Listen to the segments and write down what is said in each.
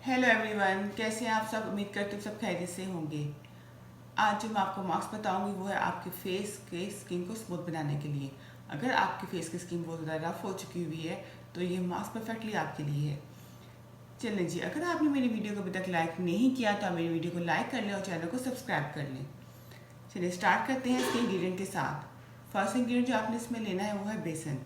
Hello everyone, कैसे हैं आप सब। उम्मीद करती हूँ सब खैरियत से होंगे। आज जो मैं आपको मास्क बताऊंगी वो है आपके फेस के स्किन को स्मूथ बनाने के लिए। अगर आपके फेस की स्किन बहुत ज़्यादा रफ हो चुकी हुई है तो ये मास्क परफेक्टली आपके लिए है। चलें जी, अगर आपने मेरी वीडियो को अभी तक लाइक नहीं किया तो आप मेरी वीडियो को लाइक कर लें और चैनल को सब्सक्राइब कर लें। चलिए स्टार्ट करते हैं इसके इंग्रेडिएंट के साथ। फर्स्ट इंग्रेडिएंट जो आपने इसमें लेना है वो है बेसन,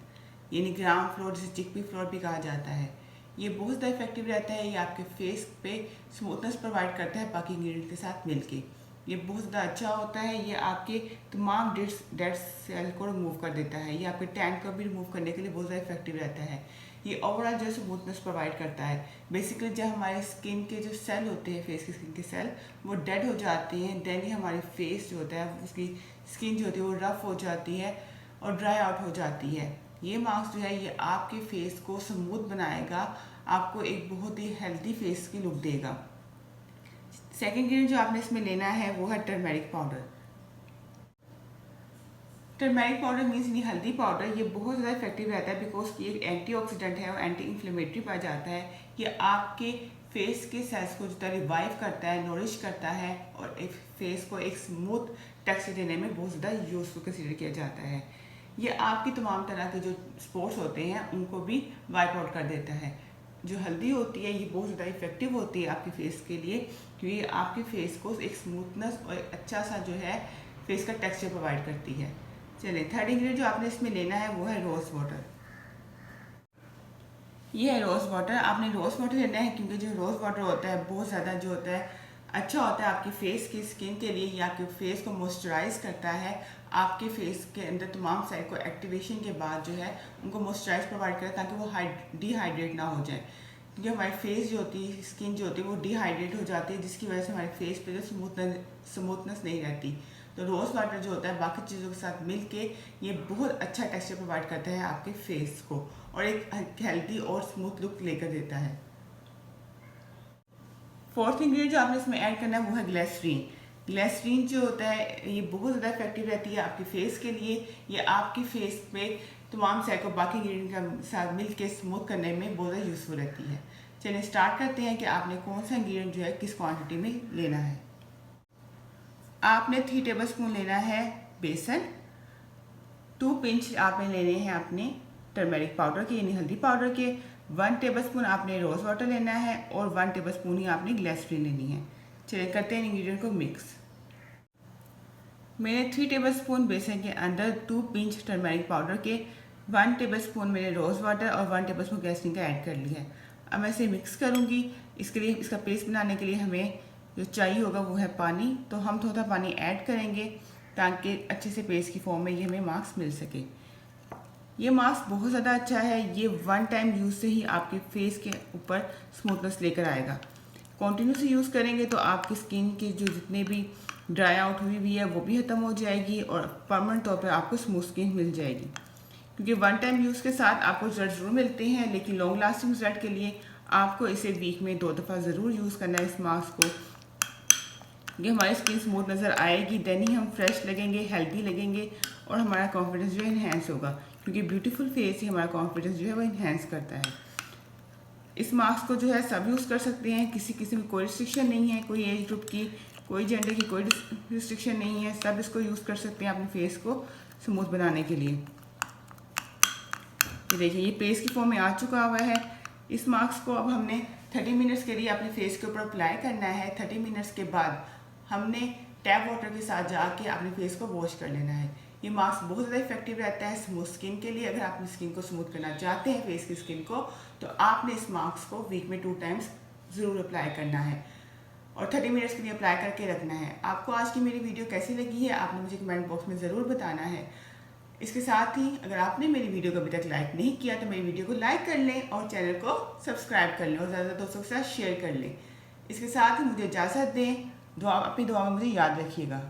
यानी ग्राम फ्लोर, जिसे चिकपी फ्लोर भी कहा जाता है। ये बहुत ज़्यादा इफेक्टिव रहता है, ये आपके फेस पे स्मूथनेस प्रोवाइड करता है बाकी इंग्रेडिएंट के साथ मिलके। ये बहुत ज़्यादा अच्छा होता है, ये आपके तमाम डेड सेल को रिमूव कर देता है, ये आपके टैन को भी रिमूव करने के लिए बहुत ज़्यादा इफेक्टिव रहता है। ये ओवरऑल जो स्मूथनेस प्रोवाइड करता है। बेसिकली जब हमारे स्किन के जो सेल होते हैं, फेस की स्किन के सेल, वो डेड हो जाते हैं, देन ही हमारी फेस जो होता है, उसकी स्किन जो होती है वो रफ हो जाती है और ड्राई आउट हो जाती है। ये मास्क जो है ये आपके फेस को स्मूथ बनाएगा, आपको एक बहुत ही हेल्दी फेस की लुक देगा। सेकेंड इंग्रेडिएंट जो आपने इसमें लेना है वो है turmeric powder. Turmeric powder means यानी हल्दी पाउडर। ये बहुत ज़्यादा इफेक्टिव रहता है बिकॉज ये एक एंटीऑक्सीडेंट है और एंटी इन्फ्लेमेटरी पाया जाता है। ये आपके फेस के सेल्स को जितना रिवाइव करता है, नोरिश करता है और एक फेस को एक स्मूथ टेक्सचर देने में बहुत ज़्यादा यूजफुल कंसीडर किया जाता है। ये आपकी तमाम तरह के जो स्पॉट्स होते हैं उनको भी वाइप आउट कर देता है। जो हल्दी होती है ये बहुत ज़्यादा इफेक्टिव होती है आपके फेस के लिए, क्योंकि आपके फेस को एक स्मूथनेस और एक अच्छा सा जो है फेस का टेक्सचर प्रोवाइड करती है। चलिए थर्ड इंग्रेडिएंट जो आपने इसमें लेना है वो है रोज़ वाटर। ये है रोज़ वाटर। आपने रोज़ वाटर लेना है क्योंकि जो रोज़ वाटर होता है बहुत ज़्यादा जो होता है अच्छा होता है आपकी फेस की स्किन के लिए। ये आपके फेस को मॉइस्चराइज करता है, आपके फेस के अंदर तमाम सेल को एक्टिवेशन के बाद जो है उनको मॉइस्चराइज प्रोवाइड करता है ताकि वो डिहाइड्रेट ना हो जाए। क्योंकि हमारी फेस जो होती है, स्किन जो होती है वो डिहाइड्रेट हो जाती है, जिसकी वजह से हमारे फेस पे जो स्मूथनेस नहीं रहती। तो रोज़ वाटर जो होता है बाकी चीज़ों के साथ मिलके ये बहुत अच्छा टेक्सचर प्रोवाइड करता है आपके फेस को और एक हेल्दी और स्मूथ लुक लेकर देता है। फोर्थ इंग्रेडिएंट जो आपने इसमें ऐड करना है वो है ग्लिसरीन। ग्लिसरीन जो होता है ये बहुत ज़्यादा इफेक्टिव रहती है आपके फेस के लिए। ये आपके फेस पे तमाम सेल को बाकी इंग्रेडिएंट के साथ मिल के स्मूथ करने में बहुत ज़्यादा यूज़फुल रहती है। चलिए स्टार्ट करते हैं कि आपने कौन सा इंग्रेडिएंट जो है किस क्वांटिटी में लेना है। आपने 3 टेबल स्पून लेना है बेसन, 2 पिंच आपने लेने हैं अपने टर्मेरिक पाउडर के यानी हल्दी पाउडर के, 1 टेबल स्पून आपने रोज़ वाटर लेना है और 1 टेबल स्पून ही आपने ग्लिसरीन लेनी है। चलिए करते हैं इंग्रेडिएंट को मिक्स। मैंने 3 टेबल स्पून बेसन के अंदर 2 पिंच टर्मेरिक पाउडर के, 1 टेबल स्पून मैंने रोज़ वाटर और 1 टेबल स्पून ग्लिसरीन का ऐड कर लिया है। अब मैं इसे मिक्स करूँगी। इसके लिए इसका पेस्ट बनाने के लिए हमें जो चाहिए होगा वो है पानी। तो हम थोड़ा पानी ऐड करेंगे ताकि अच्छे से पेस्ट की फॉर्म में ये हमें मास्क मिल सके। ये मास्क बहुत ज़्यादा अच्छा है, ये 1 टाइम यूज़ से ही आपके फेस के ऊपर स्मूथनेस लेकर आएगा। कॉन्टीन्यूसली यूज़ करेंगे तो आपकी स्किन की जो जितने भी ड्राई आउट हुई है वो भी ख़त्म हो जाएगी और परमानेंट तौर पर आपको स्मूथ स्किन मिल जाएगी। क्योंकि 1 टाइम यूज़ के साथ आपको रिजल्ट ज़रूर मिलते हैं, लेकिन लॉन्ग लास्टिंग रिजल्ट के लिए आपको इसे वीक में 2 दफ़ा ज़रूर यूज़ करना है इस मास्क को। ये हमारी स्किन स्मूथ नज़र आएगी, देन ही हम फ्रेश लगेंगे, हेल्दी लगेंगे और हमारा कॉन्फिडेंस जो है इन्हेंस होगा, क्योंकि ब्यूटीफुल फेस ही हमारा कॉन्फिडेंस जो है वो इन्हेंस करता है। इस मास्क को जो है सब यूज़ कर सकते हैं, किसी किसी में कोई रिस्ट्रिक्शन नहीं है, कोई एज ग्रुप की, कोई जेंडर की कोई रिस्ट्रिक्शन नहीं है, सब इसको यूज़ कर सकते हैं अपने फेस को स्मूथ बनाने के लिए। ये देखिए ये पेस्ट की फॉर्म में आ चुका हुआ है। इस मास्क को अब हमने 30 मिनट्स के लिए अपने फेस के ऊपर अप्लाई करना है। 30 मिनट्स के बाद हमने टैप वाटर के साथ जाके अपने फेस को वॉश कर लेना है। ये मास्क बहुत ज़्यादा इफेक्टिव रहता है स्मूथ स्किन के लिए। अगर आप अपनी स्किन को स्मूथ करना चाहते हैं, फेस की स्किन को, तो आपने इस मास्क को वीक में 2 टाइम्स ज़रूर अप्लाई करना है और 30 मिनट्स के लिए अप्लाई करके रखना है। आपको आज की मेरी वीडियो कैसी लगी है आपने मुझे कमेंट बॉक्स में ज़रूर बताना है। इसके साथ ही अगर आपने मेरी वीडियो को अभी तक लाइक नहीं किया तो मेरी वीडियो को लाइक कर लें और चैनल को सब्सक्राइब कर लें और ज़्यादा दोस्तों के साथ शेयर कर लें। इसके साथ ही मुझे इजाज़त दें। अपनी दुआ में मुझे याद रखिएगा।